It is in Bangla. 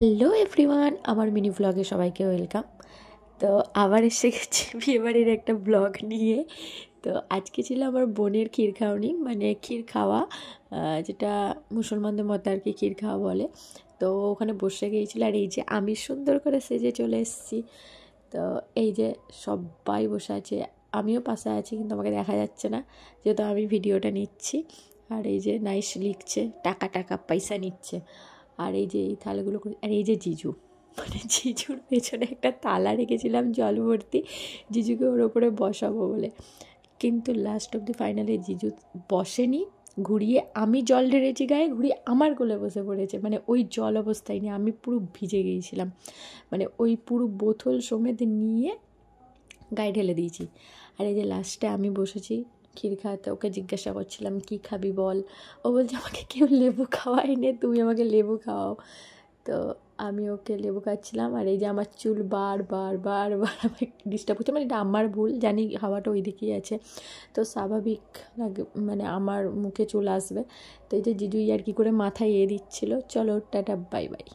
হ্যালো এভরিওয়ান, আমার মিনি ব্লগে সবাইকে ওয়েলকাম। তো আবার এসে গেছি বিয়েবাড়ির একটা ব্লগ নিয়ে। তো আজকে ছিল আমার বোনের ক্ষীর খাওয়ানি, মানে ক্ষীর খাওয়া, যেটা মুসলমানদের মধ্যে আর কি ক্ষীর খাওয়া বলে। তো ওখানে বসে গিয়েছিল, আর এই যে আমি সুন্দর করে সেজে চলে এসেছি। তো এই যে সবাই বসে আছে, আমিও পাশে আছি কিন্তু আমাকে দেখা যাচ্ছে না যেহেতু আমি ভিডিওটা নিচ্ছি। আর এই যে নাইস লিখছে, টাকা টাকা পয়সা নিচ্ছে। আর এই যে এই থালাগুলো আর এই যে জিজু, মানে জিজুর পেছনে একটা থালা রেখেছিলাম জল ভর্তি, জিজুকে ওর ওপরে বসাবো বলে। কিন্তু লাস্ট অব দি ফাইনালে জিজু বসেনি, ঘুরিয়ে আমি জল ঢেলেছি গায়ে, ঘুরিয়ে আমার কোলে বসে পড়েছে। মানে ওই জল অবস্থায় নিয়ে আমি পুরো ভিজে গিয়েছিলাম, মানে ওই পুরো বোতল সমেত নিয়ে গায়ে ঢেলে দিয়েছি। আর এই যে লাস্টে আমি বসেছি ক্ষীর খাওয়াতে, ওকে জিজ্ঞাসা করছিলাম কী খাবি বল। ও বলছে আমাকে কেউ লেবু খাওয়াই নে, তুমি আমাকে লেবু খাওয়াও। তো আমি ওকে লেবু খাচ্ছিলাম। আর এই যে আমার চুল বার আমাকে ডিস্টার্ব করছে, মানে এটা আমার ভুল, জানি হাওয়াটা ওই দিকেই আছে, তো স্বাভাবিক লাগে, মানে আমার মুখে চুল আসবে। তো এই যে জিজু আর কি করে মাথায় দিচ্ছিলো। চলো টাটা, বাই বাই।